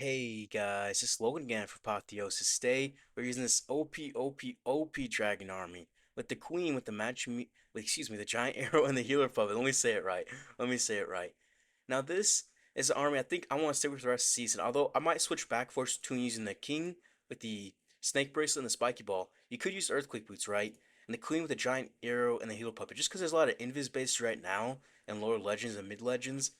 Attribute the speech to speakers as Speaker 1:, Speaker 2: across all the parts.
Speaker 1: Hey guys, it's Logan again for Apotheosis. Today we're using this OP Dragon Army with the Queen with the the giant arrow and the healer puppet. Let me say it right. Let me say it right. Now this is an army I think I want to stick with the rest of the season. Although I might switch back forth between using the King with the Snake Bracelet and the Spiky Ball. You could use Earthquake Boots, right? And the Queen with the giant arrow and the healer puppet. Just because there's a lot of invis bases right now and lower legends and mid legends.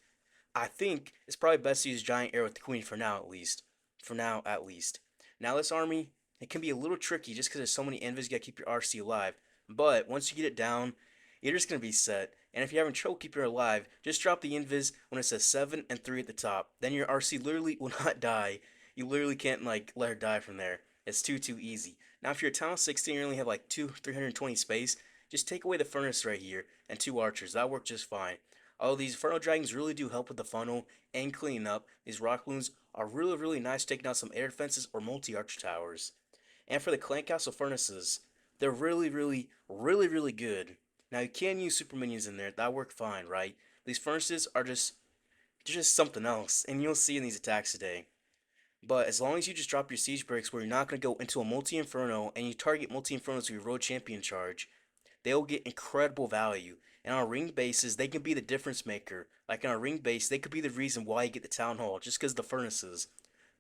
Speaker 1: I think it's probably best to use Giant Arrow with the Queen for now, at least. For now, at least. Now, this army, it can be a little tricky just because there's so many invis, you gotta keep your RC alive. But once you get it down, you're just gonna be set. And if you're having trouble keeping her alive, just drop the invis when it says 7 and 3 at the top. Then your RC literally will not die. You literally can't, like, let her die from there. It's too easy. Now, if you're a town 16 and you only have, like, 320 space, just take away the furnace right here and 2 archers. That'll work just fine. Oh, these Inferno Dragons really do help with the funnel and cleaning up. These Rock Loons are really nice taking out some air defenses or multi-arch towers. And for the Clan Castle Furnaces, they're really good. Now you can use super minions in there, that work fine, right? These furnaces are just something else, and you'll see in these attacks today. But as long as you just drop your siege breaks where you're not going to go into a multi-inferno and you target multi-infernos with your road champion charge, they'll get incredible value. And on ring bases, they can be the difference maker. Like on a ring base, they could be the reason why you get the town hall, just because the furnaces.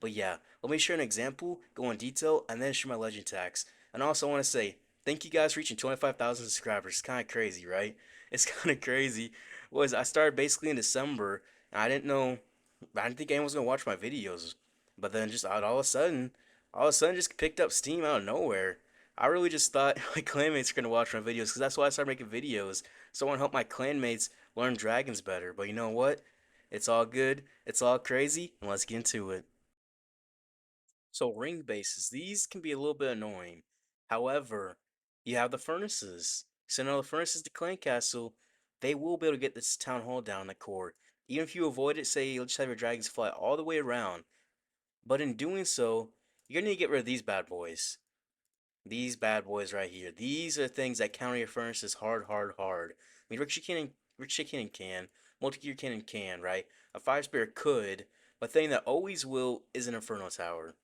Speaker 1: But yeah, let me share an example, go in detail, and then share my legend tags. And also, I want to say thank you guys for reaching 25,000 subscribers. It's kind of crazy, right? It's kind of crazy. I started basically in December, and I didn't think anyone was gonna watch my videos. But then just all of a sudden, just picked up steam out of nowhere. I really just thought my clanmates were gonna watch my videos because that's why I started making videos. So I want to help my clanmates learn dragons better. But you know what? It's all good. It's all crazy, and let's get into it. So ring bases, these can be a little bit annoying. However, you have the furnaces. So now the furnaces to Clan Castle, they will be able to get this town hall down the court. Even if you avoid it, say you'll just have your dragons fly all the way around. But in doing so, you're gonna need to get rid of these bad boys. These bad boys right here. These are things that counter your furnaces hard. I mean, Ricochet Cannon can, Multi-Gear Cannon can, right? A Fire Spirit could, but thing that always will is an Inferno Tower.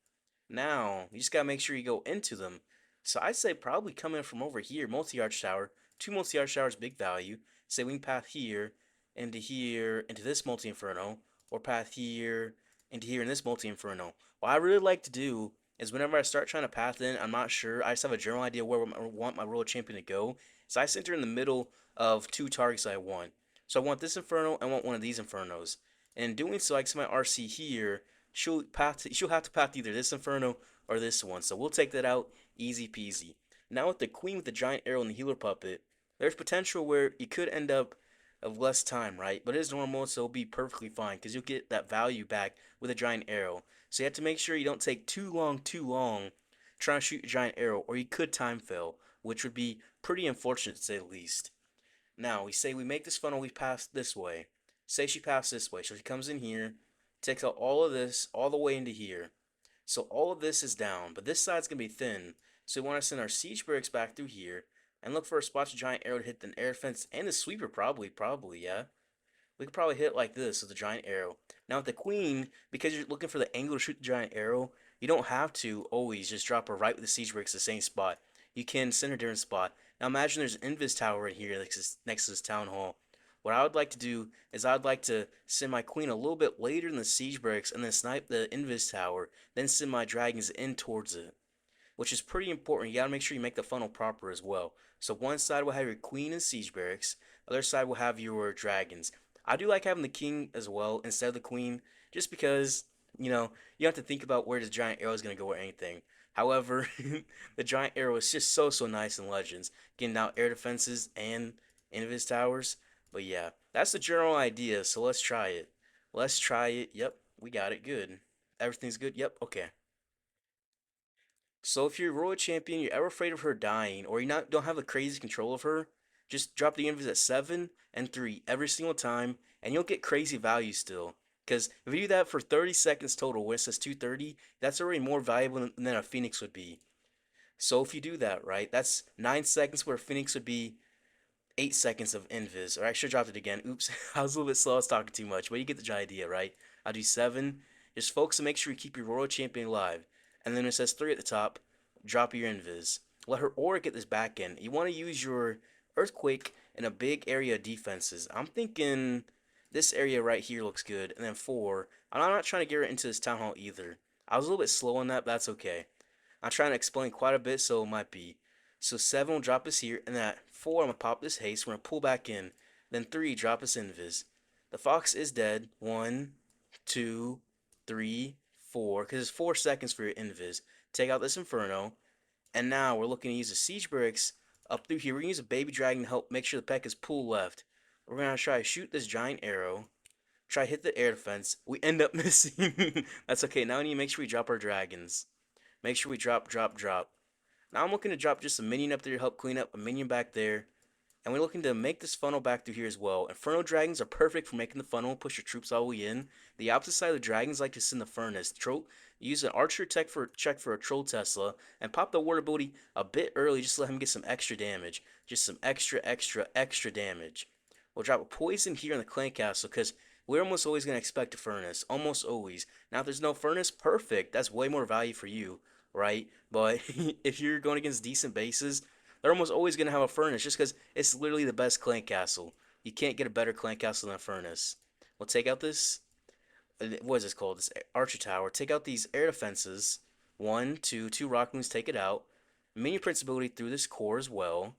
Speaker 1: Now, you just gotta make sure you go into them. So I'd say probably coming from over here, multi-arch tower. Two multi-arch towers, big value. Say we can path here, into this multi-inferno, or path here, in this multi-inferno. What I really like to do is whenever I start trying to path in, I'm not sure, I just have a general idea where I want my world champion to go. So I center in the middle of two targets I want. So I want this inferno, I want one of these infernos. And in doing so, I can set my RC here. She'll have to path either this inferno or this one. So we'll take that out, easy peasy. Now with the queen with the giant arrow and the healer puppet, there's potential where you could end up of less time, right? But it is normal, so it'll be perfectly fine because you'll get that value back with a giant arrow. So you have to make sure you don't take too long trying to shoot a giant arrow, or you could time fail, which would be pretty unfortunate to say the least. Now, we say we make this funnel, we pass this way. Say she passed this way, so she comes in here, takes out all of this, all the way into here. So all of this is down, but this side's going to be thin. So we want to send our siege barracks back through here, and look for a spot to giant arrow to hit the air defense and the sweeper probably, yeah. We could probably hit like this with the giant arrow. Now with the queen, because you're looking for the angle to shoot the giant arrow, you don't have to always just drop her right with the siege bricks the same spot. You can send her a different spot. Now imagine there's an invis tower right here next to this town hall. What I would like to do is I'd like to send my queen a little bit later than the siege bricks and then snipe the invis tower, then send my dragons in towards it, which is pretty important. You gotta make sure you make the funnel proper as well. So one side will have your queen and siege barracks, other side will have your dragons. I do like having the king as well instead of the queen, just because you have to think about where this giant arrow is gonna go or anything. However, the giant arrow is just so nice in Legends, getting out air defenses and invis towers. But yeah, that's the general idea. So let's try it. Let's try it. Yep, we got it. Good. Everything's good. Yep. Okay. So if you're a royal champion, you're ever afraid of her dying, or you not don't have a crazy control of her, just drop the invis at 7 and 3 every single time, and you'll get crazy value still. Because if you do that for 30 seconds total, where it says 230, that's already more valuable than a phoenix would be. So if you do that, right, that's 9 seconds where a phoenix would be 8 seconds of invis. Or I should have dropped it again. Oops, I was a little bit slow. I was talking too much, but you get the idea, right? I'll do 7. Just focus and make sure you keep your Royal Champion alive. And then it says 3 at the top. Drop your Invis. Let her aura get this back in. You want to use your Earthquake in a big area of defenses. I'm thinking this area right here looks good. And then 4. I'm not trying to get her into this Town Hall either. I was a little bit slow on that, but that's okay. I'm trying to explain quite a bit, so it might be. So 7 will drop us here, and then at 4, I'm going to pop this haste. We're going to pull back in. Then 3, drop us invis. The fox is dead. 1, 2, 3, 4. Because it's 4 seconds for your invis. Take out this inferno. And now we're looking to use the siege bricks up through here. We're going to use a baby dragon to help make sure the peck is pulled left. We're going to try to shoot this giant arrow. Try to hit the air defense. We end up missing. That's okay. Now we need to make sure we drop our dragons. Make sure we drop, drop, drop. Now I'm looking to drop just a minion up there to help clean up, a minion back there. And we're looking to make this funnel back through here as well. Inferno dragons are perfect for making the funnel and push your troops all the way in. The opposite side of the dragons like to sit in the furnace. Use an archer check for a troll Tesla and pop the ward ability a bit early just to let him get some extra damage. Just some extra damage. We'll drop a poison here in the clan castle because we're almost always going to expect a furnace. Almost always. Now if there's no furnace, perfect. That's way more value for you, right? But if you're going against decent bases, they're almost always going to have a furnace just because it's literally the best clan castle. You can't get a better clan castle than a furnace. We'll take out this, what is this called? This archer tower. Take out these air defenses. 1, 2, 2 rock loons, take it out. Minion prince ability through this core as well.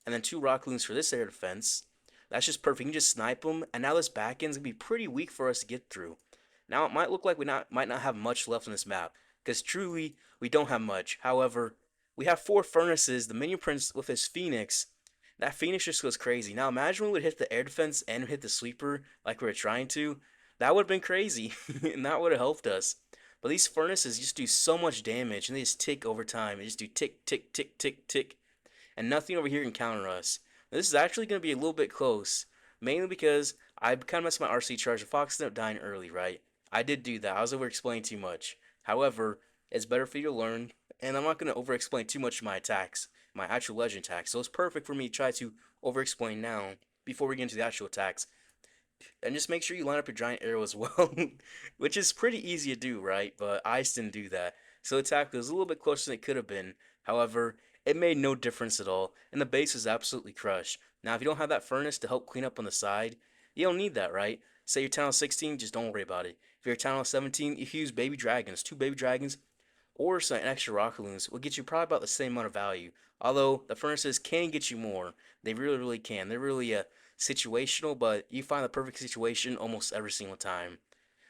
Speaker 1: And then 2 rock loons for this air defense. That's just perfect. You can just snipe them. And now this back end's going to be pretty weak for us to get through. Now it might look like we might not have much left on this map. Because truly, we don't have much. However, we have 4 furnaces. The minion prince with his phoenix. That phoenix just goes crazy. Now imagine we would hit the air defense and hit the sweeper like we were trying to. That would have been crazy. And that would have helped us. But these furnaces just do so much damage. And they just tick over time. They just do tick, tick, tick, tick, tick. And nothing over here can counter us. Now, this is actually going to be a little bit close. Mainly because I kind of messed my RC charge. The fox ended up dying early, right? I did do that. I was over explaining too much. However, it's better for you to learn. And I'm not going to over explain too much of my attacks. My actual legend attacks. So it's perfect for me to try to over explain now. Before we get into the actual attacks. And just make sure you line up your giant arrow as well. Which is pretty easy to do, right? But I just didn't do that. So the attack was a little bit closer than it could have been. However, it made no difference at all. And the base was absolutely crushed. Now, if you don't have that furnace to help clean up on the side, you don't need that, right? Say you're town 16, just don't worry about it. If you're town 17, you use baby dragons. 2 baby dragons or some extra rocket loons will get you probably about the same amount of value. Although the furnaces can get you more. They really, really can. They're really situational, but you find the perfect situation almost every single time.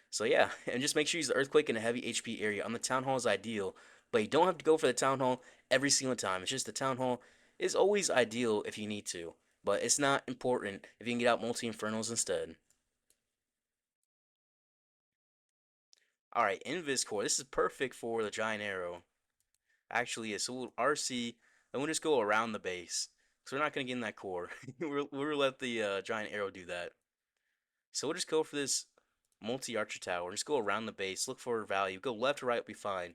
Speaker 1: So yeah, and just make sure you use the earthquake in a heavy HP area. On the town hall is ideal, but you don't have to go for the town hall every single time. It's just the town hall is always ideal if you need to, but it's not important if you can get out multi infernos instead. All right, Invis core. This is perfect for the giant arrow. Actually, yeah. So we'll RC, and we'll just go around the base. So we're not gonna get in that core. We'll let the giant arrow do that. So we'll just go for this multi-archer tower. Just go around the base, look for value. Go left or right, will be fine.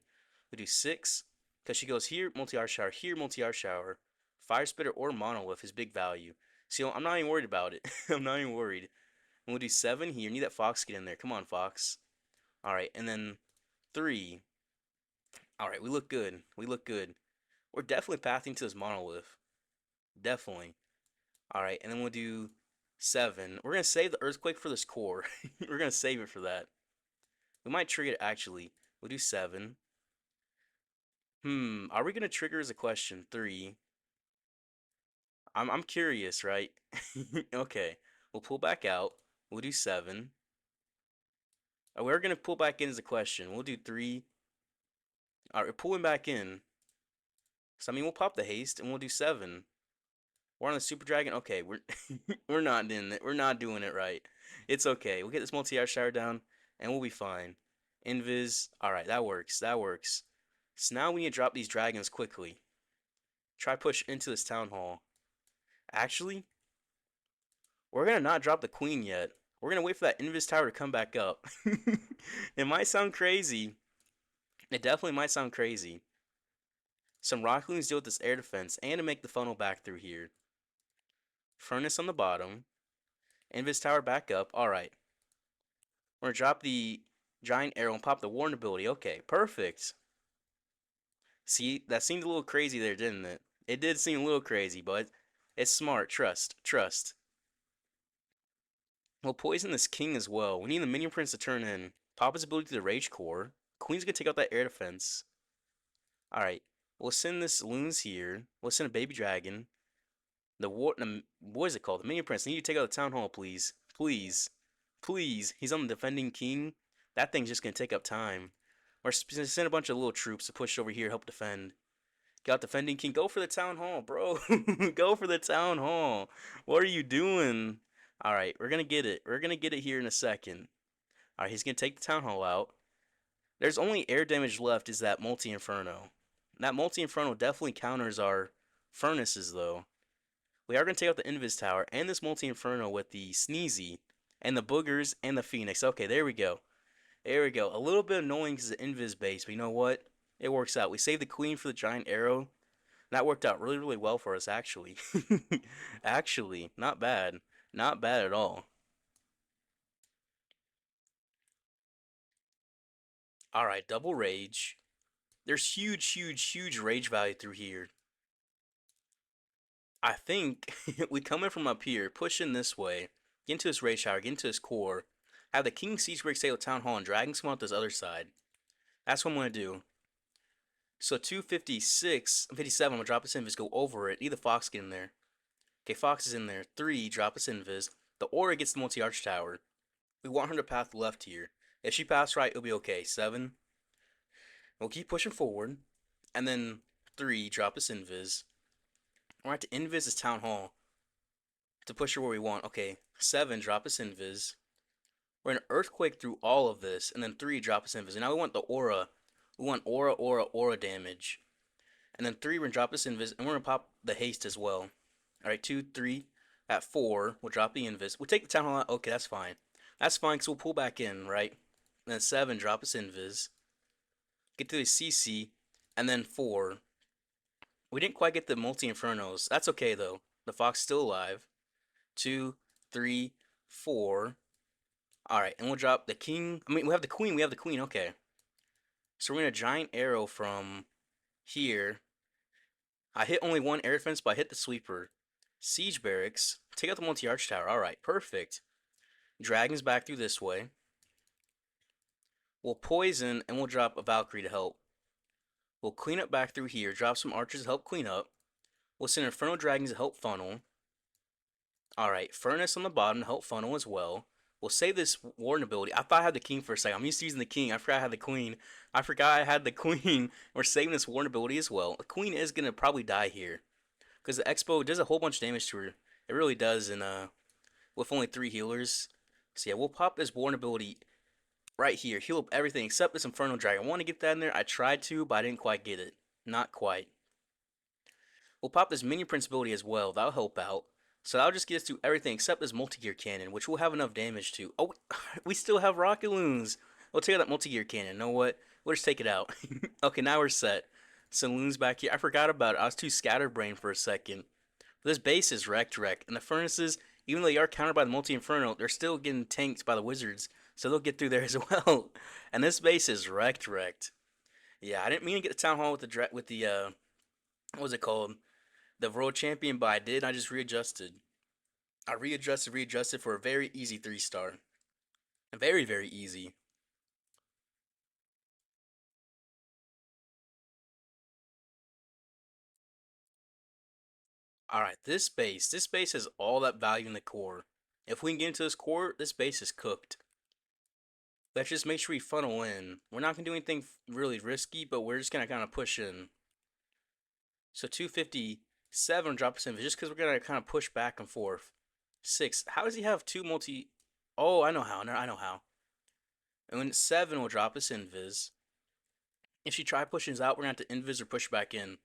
Speaker 1: We do 6, because she goes here, multi-archer shower, here, multi-archer shower. Fire spitter or monolith is big value. See, I'm not even worried about it. I'm not even worried. And we'll do 7 here. Need that fox to get in there. Come on, fox. Alright, and then 3. Alright, we look good. We look good. We're definitely pathing to this monolith. Definitely. Alright, and then we'll do 7. We're going to save the earthquake for this core. We're going to save it for that. We might trigger it actually. We'll do 7. Are we going to trigger is a question. 3. I'm curious, right? Okay. We'll pull back out. We'll do 7. We're going to pull back in as a question. We'll do 3. Alright, we're pulling back in. So, I mean, we'll pop the haste and we'll do 7. We're on the super dragon. Okay, we're we're not in it. We're not doing it right. It's okay. We'll get this multi-hour shower down and we'll be fine. Invis. Alright, that works. That works. So now we need to drop these dragons quickly. Try push into this town hall. Actually, we're gonna not drop the queen yet. We're gonna wait for that Invis tower to come back up. It might sound crazy. It definitely might sound crazy. Some rock loons deal with this air defense and to make the funnel back through here. Furnace on the bottom. Invis tower back up. Alright. We're gonna drop the Giant arrow and pop the warn ability. Okay, perfect. See, that seemed a little crazy there, didn't it? It did seem a little crazy, but it's smart. Trust. Trust. We'll poison this king as well. We need the minion prince to turn in. Pop his ability to the rage core. Queen's gonna take out that air defense. Alright. We'll send this loons here. We'll send a baby dragon. What is it called? The minion prince. I need you to take out the town hall, please. Please. Please. He's on the defending king. That thing's just gonna take up time. Or send a bunch of little troops to push over here, help defend. Got defending king. Go for the town hall, bro. Go for the town hall. What are you doing? All right, we're gonna get it. We're gonna get it here in a second. All right, he's gonna take the town hall out. There's only air damage left. Is that multi inferno? That multi inferno definitely counters our furnaces, though. We are gonna take out the invis tower and this multi inferno with the sneezy and the boogers and the phoenix. Okay, there we go. There we go. A little bit annoying because the invis base, but you know what? It works out. We saved the queen for the giant arrow. That worked out really, really well for us, actually. Actually, not bad. Not bad at all. Alright, double rage. There's huge, huge, huge rage value through here. I think we come in from up here, push in this way, get into his rage tower, get into his core, have the king siege break stay with town hall, and dragons come out this other side. That's what I'm gonna do. So 256, 57, I'm gonna drop this invis, go over it. Need the fox get in there. Okay, fox is in there. 3, drop us invis. The aura gets the multi-arch tower. We want her to path left here. If she passed right, it'll be okay. 7. We'll keep pushing forward. And then 3, drop us invis. We're at to invis is town hall to push her where we want. Okay, 7, drop us invis. We're gonna earthquake through all of this, and then 3, drop us invis. And now we want the aura. We want aura, aura, aura damage. And then 3, we're gonna drop us invis, and we're gonna pop the haste as well. Alright, 2, 3. At 4, we'll drop the invis. We'll take the town hall out. Okay, that's fine. That's fine, because we'll pull back in, right? And then 7, drop us invis. Get to the CC. And then 4. We didn't quite get the multi-infernos. That's okay, though. The fox is still alive. 2, 3, 4. Alright, and we'll drop the king. I mean, we have the queen. We have the queen. Okay. So we're going to giant arrow from here. I hit only one air defense, but I hit the sweeper. Siege barracks. Take out the multi-arch tower. Alright, perfect. Dragons back through this way. We'll poison, and we'll drop a Valkyrie to help. We'll clean up back through here. Drop some archers to help clean up. We'll send Inferno Dragons to help funnel. Alright, Furnace on the bottom to help funnel as well. We'll save this Warden ability. I thought I had the king for a second. I'm used to using the king. I forgot I had the queen. I forgot I had the queen. We're saving this Warden ability as well. The queen is going to probably die here. Because the Expo does a whole bunch of damage to her. It really does with only 3 healers. So yeah, we'll pop this Warden ability right here. Heal up everything except this Inferno Dragon. I want to get that in there. I tried to, but I didn't quite get it. Not quite. We'll pop this Minion Prince ability as well. That'll help out. So that'll just get us to everything except this multi-gear cannon, which we'll have enough damage to. Oh, we still have rocket loons. We'll take out that multi-gear cannon. You know what? We'll just take it out. Okay, now we're set. Some loons back here. I forgot about it. I was too scatterbrained for a second. This base is wrecked. And the furnaces, even though they are countered by the multi-inferno, they're still getting tanked by the wizards. So they'll get through there as well. And this base is wrecked. Yeah, I didn't mean to get the town hall with the what was it called? The world champion, but I did. I just readjusted. I readjusted for a very easy 3-star. Very, very easy. Alright, this base has all that value in the core. If we can get into this core, this base is cooked. Let's just make sure we funnel in. We're not going to do anything really risky, but we're just going to kind of push in. So 257 drop us in just because we're going to kind of push back and forth. 6. How does he have 2 multi... Oh, I know how. I know how. And when 7 will drop us invis. If she try pushes out, we're going to have to invis or push back in.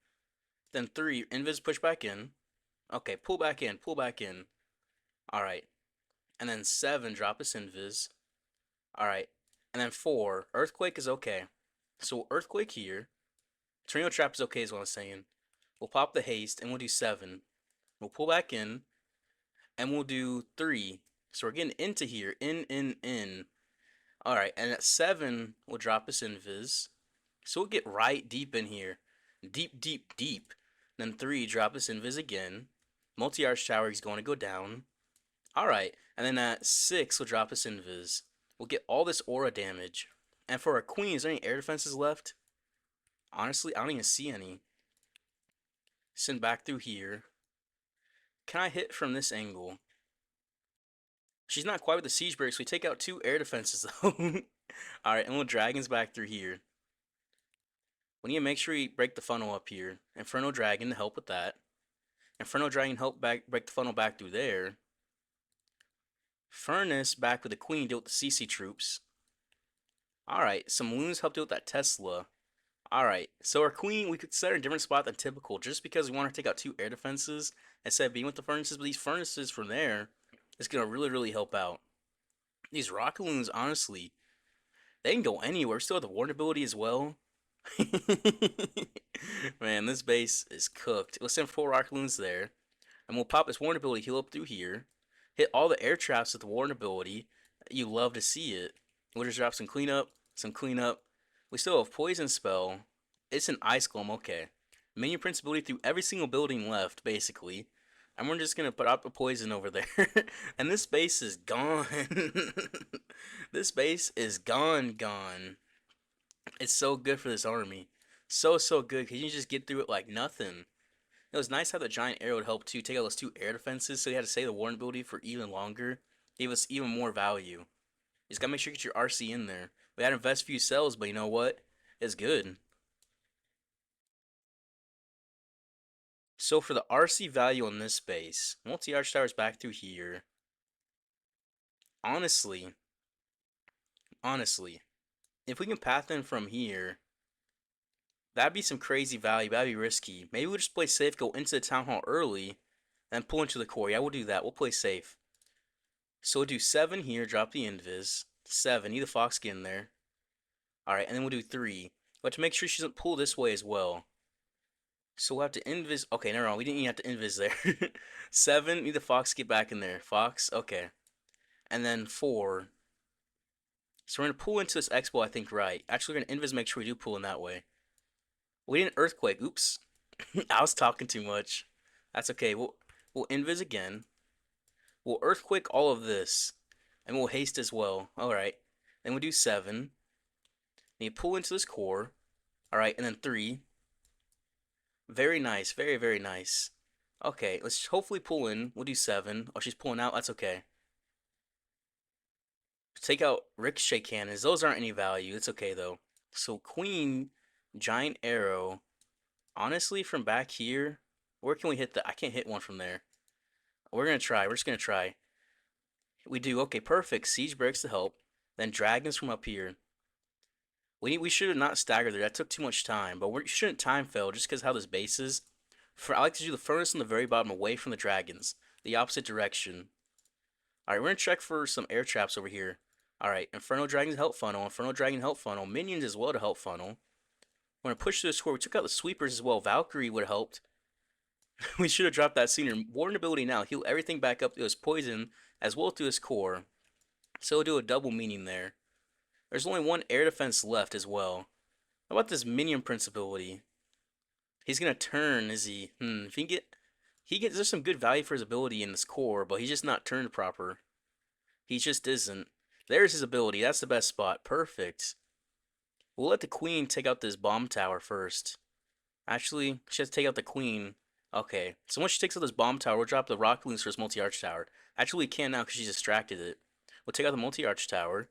Speaker 1: Then 3, invis push back in. Okay, pull back in. Alright. And then 7, drop us invis. Alright. And then 4, earthquake is okay. So earthquake here. Tornado trap is okay is what I'm saying. We'll pop the haste and we'll do 7. We'll pull back in. And we'll do 3. So we're getting into here. In. Alright, and at 7, we'll drop us Invis. So we'll get right deep in here. Deep, deep, deep. Then 3, drop us Invis again. Multi-Arch Tower is going to go down. Alright, and then at 6, we'll drop us Invis. We'll get all this aura damage. And for our queen, is there any air defenses left? Honestly, I don't even see any. Send back through here. Can I hit from this angle? She's not quite with the siege break, so we take out 2 air defenses though. Alright, and we'll dragons back through here. We need to make sure we break the funnel up here. Inferno Dragon to help with that. Inferno Dragon help break the funnel back through there. Furnace back with the queen deal with the CC troops. Alright, some loons help deal with that Tesla. Alright, so our queen, we could set her in a different spot than typical just because we want her to take out 2 air defenses instead of being with the furnaces. But these furnaces from there is going to really, really help out. These rocket loons, honestly, they can go anywhere. Still have the warden ability as well. Man, this base is cooked. Let's send 4 rocket loons there. And we'll pop this warden ability, heal up through here. Hit all the air traps with the warden ability. You love to see it. We'll just drop some cleanup, some cleanup. We still have poison spell. It's an ice golem, okay. Minion prince ability through every single building left, basically. And we're just gonna put up the poison over there. And this base is gone. This base is gone. It's so good for this army. So good, because you just get through it like nothing. It was nice how the giant arrow would help too, take out those 2 air defenses, so you had to save the warden ability for even longer. Gave us even more value. You just gotta make sure you get your RC in there. We had to invest a few cells, but you know what? It's good. So for the RC value on this base, multi-arch towers back through here. Honestly, if we can path in from here, that'd be some crazy value. That'd be risky. Maybe we'll just play safe, go into the town hall early, and pull into the core. Yeah, we'll do that. We'll play safe. So we'll do 7 here, drop the invis. 7, need the fox get in there. Alright, and then we'll do 3. But to make sure she doesn't pull this way as well. So we'll have to invis. Okay, never mind. We didn't even have to invis there. 7, need the fox get back in there. Fox, okay. And then 4. So we're going to pull into this expo, I think, right. Actually, we're going to invis, make sure we do pull in that way. We didn't earthquake. Oops. I was talking too much. That's okay. We'll invis again. We'll earthquake all of this. And we'll haste as well. Alright. Then we'll do 7. Then you pull into this core. Alright, and then 3. Very nice. Very nice. Okay, let's hopefully pull in. We'll do 7. Oh, she's pulling out. That's okay. Take out ricochet cannons. Those aren't any value. It's okay, though. So, queen, giant arrow. Honestly, from back here, where can we hit the... I can't hit one from there. We're going to try. We're just going to try. We do. Okay, perfect. Siege breaks to help. Then dragons from up here. We should have not staggered there. That took too much time. But we shouldn't time fail just because how this base is. I like to do the furnace on the very bottom away from the dragons. The opposite direction. Alright, we're going to check for some air traps over here. Alright, Inferno Dragon's help funnel. Inferno Dragon help funnel. Minions as well to help funnel. We're going to push through the score. We took out the sweepers as well. Valkyrie would have helped. We should have dropped that sooner. Warden ability now. Heal everything back up to his poison as well to his core. So we'll do a double meaning there. There's only 1 air defense left as well. How about this minion prince ability? He's gonna turn, is he? If he gets there's some good value for his ability in this core, but he's just not turned proper. He just isn't. There's his ability. That's the best spot. Perfect. We'll let the queen take out this bomb tower first. Actually, she has to take out the queen. Okay, so once she takes out this bomb tower, we'll drop the rocket loons for his multi-arch tower. Actually, we can now because she's distracted it. We'll take out the multi-arch tower.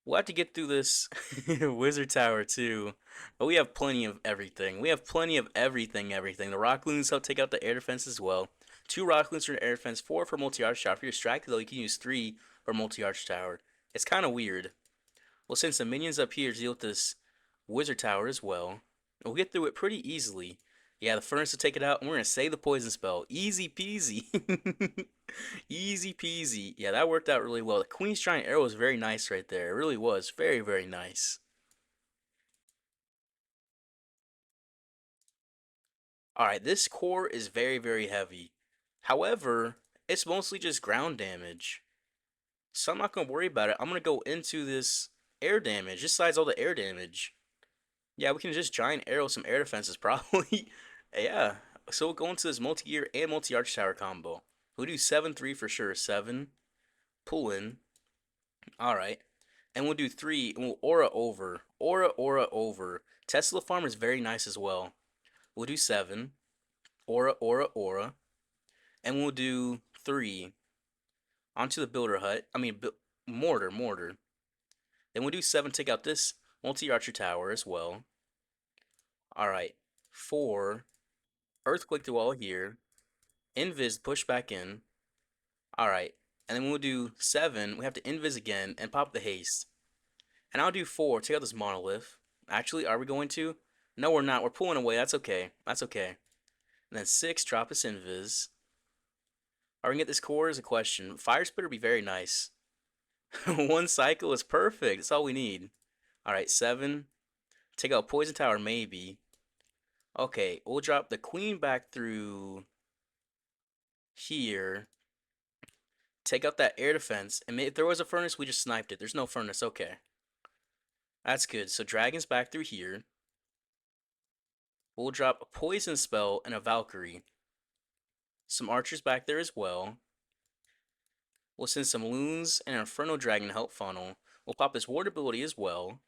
Speaker 1: We'll have to get through this wizard tower too. But we have plenty of everything. We have plenty of everything. The rock loons help take out the air defense as well. 2 rock loons for an air defense, 4 for multi-arch tower. If you're distracted though, you can use 3 for multi-arch tower. It's kind of weird. We'll send some minions up here to deal with this wizard tower as well. We'll get through it pretty easily. Yeah, the furnace will take it out, and we're going to save the poison spell. Easy peasy. Easy peasy. Yeah, that worked out really well. The Queen's Giant Arrow was very nice right there. It really was. Very nice. Alright, this core is very heavy. However, it's mostly just ground damage. So I'm not gonna worry about it. I'm gonna go into this air damage. This side's all the air damage. Yeah, we can just giant arrow some air defenses probably. Yeah. So we'll go into this multi-gear and multi-arch tower combo. We'll do 7-3 for sure. 7. Pull in. Alright. And we'll do 3 and we'll aura over. Aura over. Tesla farm is very nice as well. We'll do 7. Aura. And we'll do 3 onto the builder hut. I mean, mortar. Then we'll do 7, take out this multi-archer tower as well. Alright. 4. Earthquake the wall here. Invis, push back in. Alright. And then we'll do 7. We have to invis again and pop the haste. And I'll do 4. Take out this monolith. Actually, are we going to? No, we're not. We're pulling away. That's okay. That's okay. And then 6. Drop this invis. Are we going to get this core is a question. Fire spitter would be very nice. 1 cycle is perfect. That's all we need. Alright, 7. Take out poison tower, maybe. Okay, we'll drop the queen back through here. Take out that air defense. And if there was a furnace, we just sniped it. There's no furnace. Okay. That's good. So dragon's back through here. We'll drop a poison spell and a Valkyrie. Some archers back there as well. We'll send some loons and an Inferno Dragon to help funnel. We'll pop this ward ability as well.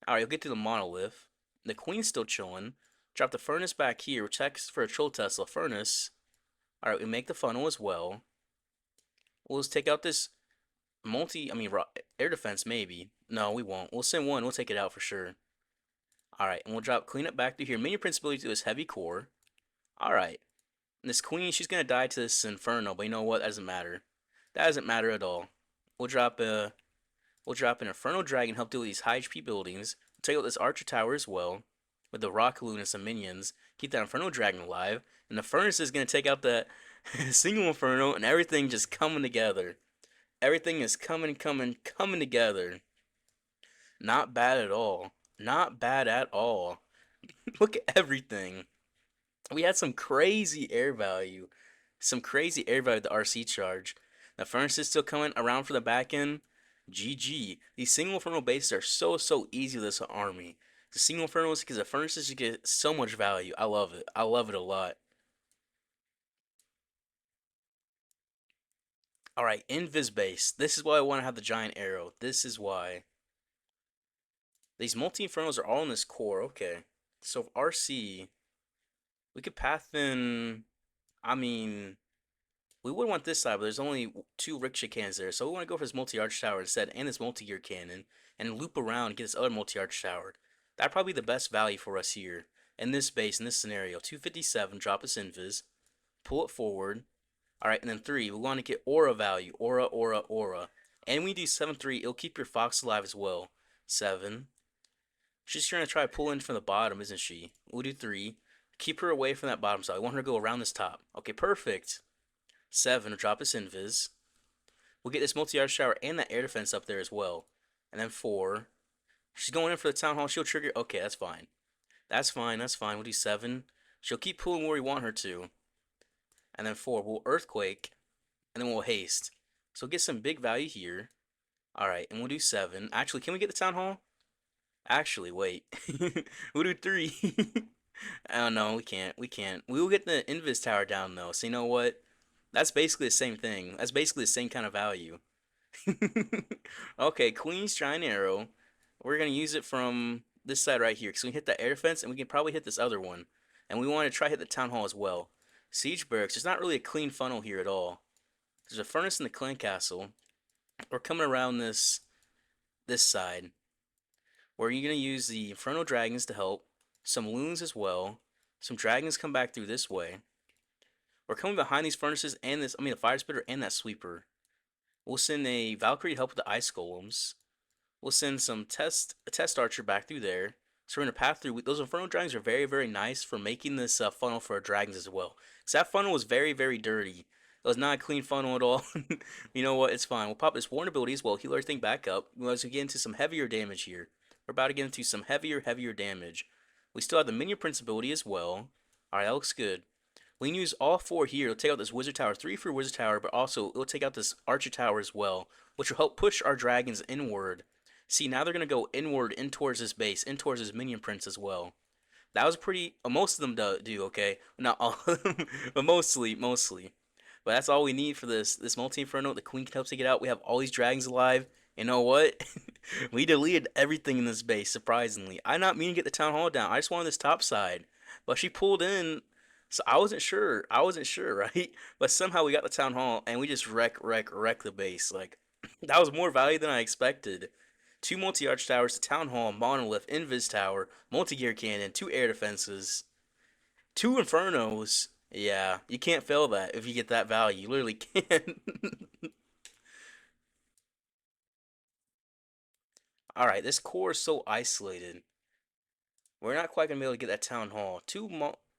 Speaker 1: Alright, you'll get to the monolith. The queen's still chilling. Drop the furnace back here. Checks for a Troll Tesla furnace. Alright, we make the funnel as well. We'll just take out this air defense maybe. No, we won't. We'll send 1. We'll take it out for sure. Alright, and we'll drop clean up back through here. Minion Principality to this heavy core. Alright. And this queen, she's gonna die to this Inferno, but you know what? That doesn't matter. That doesn't matter at all. We'll drop an Inferno Dragon, help deal with these high HP buildings. We'll take out this Archer Tower as well. With the Rock Loon and some minions. Keep that Inferno Dragon alive. And the Furnace is gonna take out that single Inferno, and everything just coming together. Everything is coming together. Not bad at all. Not bad at all. Look at everything. We had some crazy air value. Some crazy air value with the RC charge. The furnace is still coming around for the back end. GG. These single inferno bases are so easy with this army. The single infernos, because the furnaces you get so much value. I love it. I love it a lot. Alright, Invis base. This is why I want to have the giant arrow. This is why. These multi-infernos are all in this core. Okay. So RC, we could path in. I mean, we would want this side, but there's only 2 ricochet cannons there. So we want to go for this multi-arch tower instead, and this multi-gear cannon, and loop around and get this other multi-arch tower. That'd probably be the best value for us here. In this base, in this scenario. 257, drop us invis. Pull it forward. Alright, and then 3, we want to get aura value. Aura. And we do 7-3, it'll keep your fox alive as well. 7. She's trying to try to pull in from the bottom, isn't she? We'll do 3. Keep her away from that bottom side. I want her to go around this top. Okay, perfect. 7, drop us invis. We'll get this multi-arch tower and that air defense up there as well. And then 4. She's going in for the town hall. She'll trigger. Okay, that's fine. That's fine. We'll do 7. She'll keep pulling where we want her to. And then 4. We'll earthquake. And then we'll haste. So get some big value here. Alright, and we'll do 7. Actually, can we get the town hall? Actually, wait. We'll do 3. Oh no, we can't. We will get the invis tower down though. So you know what? That's basically the same thing. That's basically the same kind of value. Okay, Queen's Giant Arrow. We're gonna use it from this side right here. So we can hit that air defense, and we can probably hit this other one. And we want to try hit the town hall as well. Siege barracks. There's not really a clean funnel here at all. There's a furnace in the clan castle. We're coming around this side. Where you're gonna use the Inferno Dragons to help. Some loons as well. Some dragons come back through this way. We're coming behind these furnaces and the fire spitter and that sweeper. We'll send a Valkyrie to help with the ice golems. We'll send a test archer back through there. So we're gonna path through. Those Inferno Dragons are very nice for making this funnel for our dragons as well. Cause that funnel was very dirty. It was not a clean funnel at all. You know what? It's fine. We'll pop this warn ability as well. Heal everything back up. We'll get into some heavier damage here. We're about to get into some heavier damage. We still have the Minion Prince ability as well. Alright, that looks good. We can use all 4 here. It'll take out this Wizard Tower. 3 for Wizard Tower, but also it'll take out this Archer Tower as well. which will help push our dragons inward. See, now they're gonna go inward, in towards this base, in towards this minion prince as well. That was pretty. Most of them do okay, not all of them, but mostly. But that's all we need for this multi inferno. The queen can help take it out. We have all these dragons alive. You know what? We deleted everything in this base. Surprisingly, I not mean to get the town hall down. I just wanted this top side, but she pulled in. So I wasn't sure. I wasn't sure, right? But somehow we got the town hall and we just wreck the base. Like that was more value than I expected. Two multi-arch towers, the town hall, monolith, invis tower, multi-gear cannon, two air defenses, two infernos. Yeah, you can't fail that if you get that value. You literally can't. All right, this core is so isolated. We're not quite gonna be able to get that town hall. Two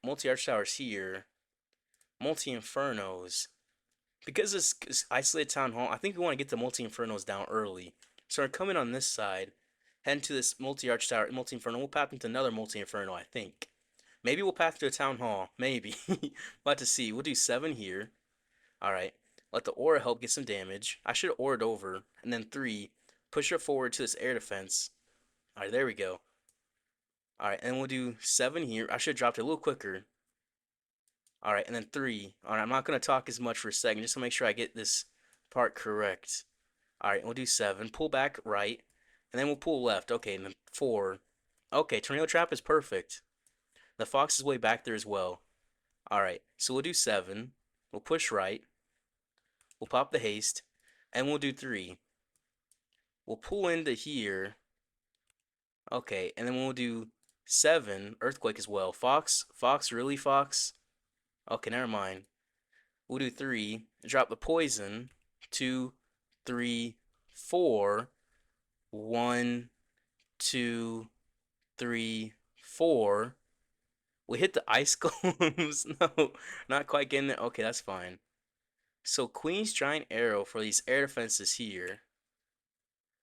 Speaker 1: multi-arch towers here, multi-infernos. Because this isolated town hall, I think we want to get the multi-infernos down early. So we're coming on this side, heading to this multi-arch tower, multi-inferno. We'll path into another multi-inferno, I think. Maybe we'll path to a town hall. Maybe. We'll have to see. We'll do 7 here. Alright. Let the aura help get some damage. I should have auraed over. And then 3. Push it forward to this air defense. Alright, there we go. Alright, and we'll do 7 here. I should have dropped it a little quicker. Alright, and then 3. Alright, I'm not going to talk as much for a second, just to make sure I get this part correct. Alright, we'll do 7. Pull back right. And then we'll pull left. Okay, and then 4. Okay, tornado trap is perfect. The fox is way back there as well. Alright, so we'll do 7. We'll push right. We'll pop the haste. And we'll do 3. We'll pull into here. Okay, and then we'll do 7. Earthquake as well. Fox? Fox? Really, Fox? Okay, never mind. We'll do 3. Drop the poison. 2, 3, 4. 1, 2, 3, 4. We hit the ice golems. No, not quite getting there. Okay, that's fine. So Queen's Giant Arrow for these air defenses here.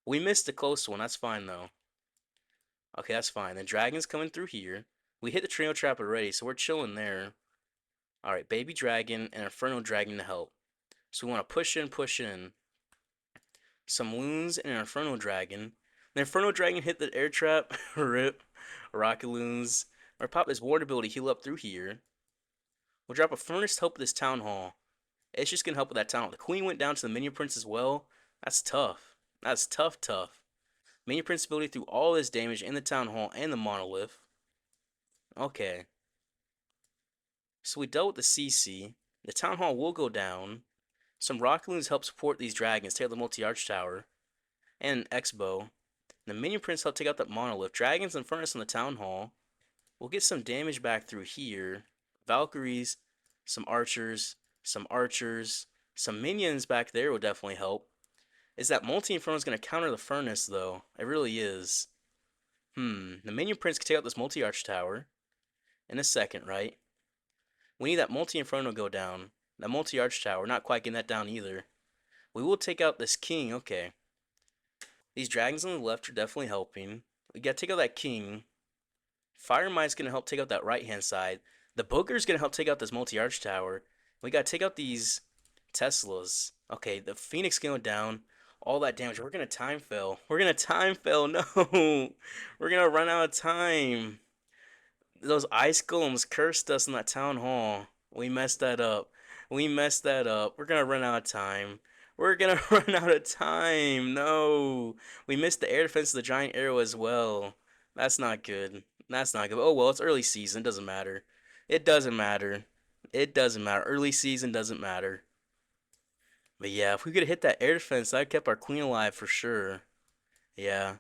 Speaker 1: We missed the close one. That's fine, though. Okay, that's fine. The dragon's coming through here. We hit the trio trap already, so we're chilling there. Alright, Baby Dragon and Inferno Dragon to help. So we want to push in, push in. Some Loons and an Inferno Dragon. The Inferno Dragon hit the air trap. Rip. Rocket Loons. Or pop this ward ability, heal up through here. We'll drop a Furnace to help with this Town Hall. It's just going to help with that Town Hall. The Queen went down to the Minion Prince as well. That's tough. That's tough. Minion Prince ability through all this damage in the Town Hall and the Monolith. Okay. So we dealt with the CC. The Town Hall will go down. Some Rocket Loons help support these dragons, take out the Multi-Arch Tower. And an X-Bow. The Minion Prince help take out that Monolith. Dragons and Furnace on the Town Hall. We'll get some damage back through here. Valkyries, some archers, some minions back there will definitely help. Is that multi-inferno is going to counter the furnace, though? It really is. The minion prince can take out this multi-arch tower in a second, right? We need that multi-inferno to go down. That multi-arch tower, not quite getting that down either. We will take out this king, okay. These dragons on the left are definitely helping. We got to take out that king. Fire Mine's going to help take out that right-hand side. The Booger's going to help take out this multi-arch tower. We got to take out these Teslas. Okay, the Phoenix going down. All that damage. We're going to time fail. We're going to time fail. No. We're going to run out of time. Those ice golems cursed us in that town hall. We messed that up. We messed that up. We're going to run out of time. We're going to run out of time. No. We missed the air defense of the giant arrow as well. That's not good. That's not good. Oh, well, it's early season. It doesn't matter. It doesn't matter. It doesn't matter. Early season doesn't matter. But yeah, if we could have hit that air defense, that kept our queen alive for sure. Yeah.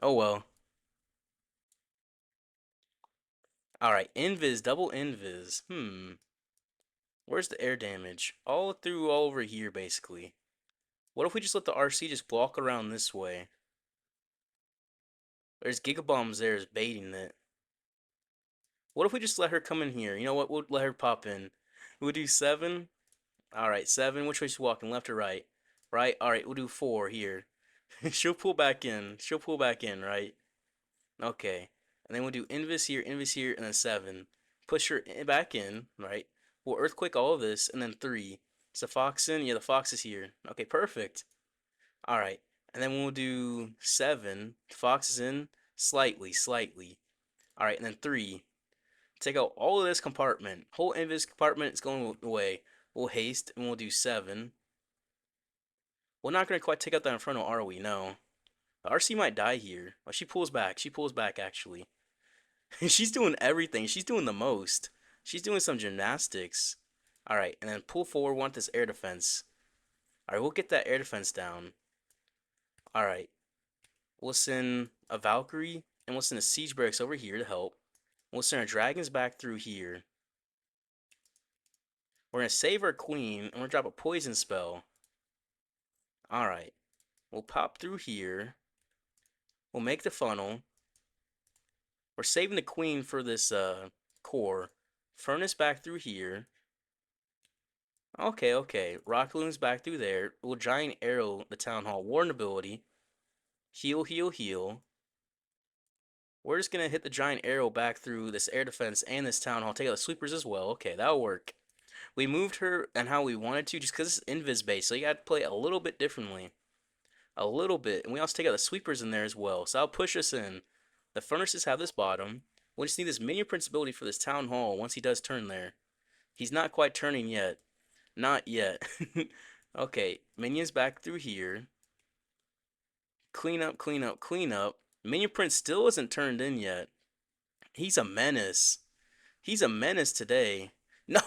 Speaker 1: Oh, well. Alright, invis, double invis. Where's the air damage? All through all over here, basically. What if we just let the RC just walk around this way? There's Gigabombs there is baiting it. What if we just let her come in here? You know what? We'll let her pop in. We'll do 7. Alright, 7. Which way she's walking? Left or right? Right? Alright, we'll do 4 here. She'll pull back in. She'll pull back in, right? Okay. And then we'll do invis here, and then 7. Push her back in, right? We'll earthquake all of this, and then 3. Is the fox in? Yeah, the fox is here. Okay, perfect. All right. And then we'll do 7. Fox is in slightly, slightly. All right. And then 3. Take out all of this compartment. Whole invis compartment is going away. We'll haste and we'll do 7. We're not going to quite take out that Inferno, are we? No. RC might die here. Oh, she pulls back. She pulls back, actually. She's doing everything. She's doing the most. She's doing some gymnastics. All right. And then pull forward. We want this air defense. All right. We'll get that air defense down. All right. We'll send a Valkyrie and we'll send a Siege Barracks over here to help. We'll send our dragons back through here. We're going to save our queen and we're going to drop a poison spell. Alright. We'll pop through here. We'll make the funnel. We're saving the queen for this core. Furnace back through here. Okay, okay. Rock Loons back through there. We'll giant arrow the town hall. Warden ability. Heal, heal, heal. We're just gonna hit the giant arrow back through this air defense and this town hall. Take out the sweepers as well. Okay, that'll work. We moved her and how we wanted to just because it's invis based, so you gotta play it a little bit differently. A little bit. And we also take out the sweepers in there as well, so that'll push us in. The furnaces have this bottom. We just need this minion prince ability for this town hall once he does turn there. He's not quite turning yet. Not yet. Okay, minions back through here. Clean up, clean up, clean up. Minion prince still isn't turned in yet. He's a menace. He's a menace today. No!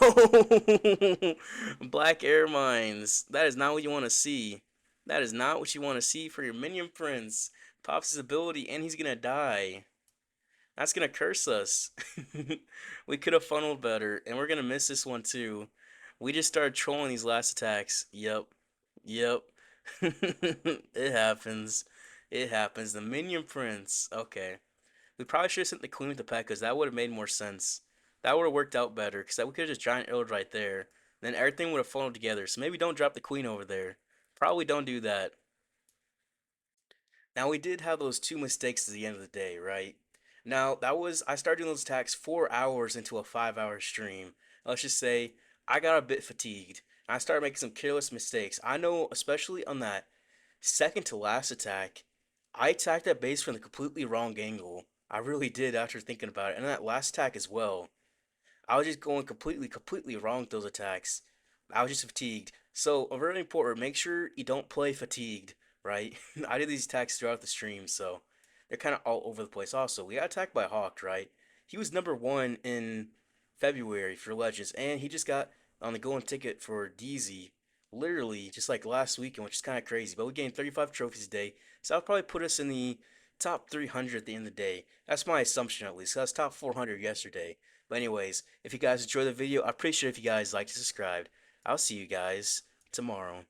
Speaker 1: Black air mines. That is not what you want to see. That is not what you want to see for your minion prince. Pops his ability and he's gonna die. That's gonna curse us. We could have funneled better, and we're gonna miss this one too. We just started trolling these last attacks. Yep. Yep. It happens. It happens. The minion prince. Okay. We probably should have sent the queen with the pet because that would have made more sense. That would have worked out better because we could have just giant arrowed right there. Then everything would have funneled together. So maybe don't drop the queen over there. Probably don't do that. Now we did have those 2 mistakes at the end of the day, right? Now that was I started doing those attacks 4 hours into a 5 hour stream. Let's just say I got a bit fatigued. I started making some careless mistakes. I know, especially on that second to last attack, I attacked that base from the completely wrong angle. I really did after thinking about it. And that last attack as well. I was just going completely wrong with those attacks. I was just fatigued. So, a very important, make sure you don't play fatigued, right? I did these attacks throughout the stream, so they're kind of all over the place. Also, we got attacked by Hawk, right? He was number 1 in February for Legends, and he just got on the golden ticket for DZ, literally just like last weekend, which is kind of crazy. But we gained 35 trophies a day, so that'll probably put us in the top 300 at the end of the day. That's my assumption at least. So that's top 400 yesterday. But anyways, if you guys enjoyed the video, I appreciate if you guys liked and subscribed. I'll see you guys tomorrow.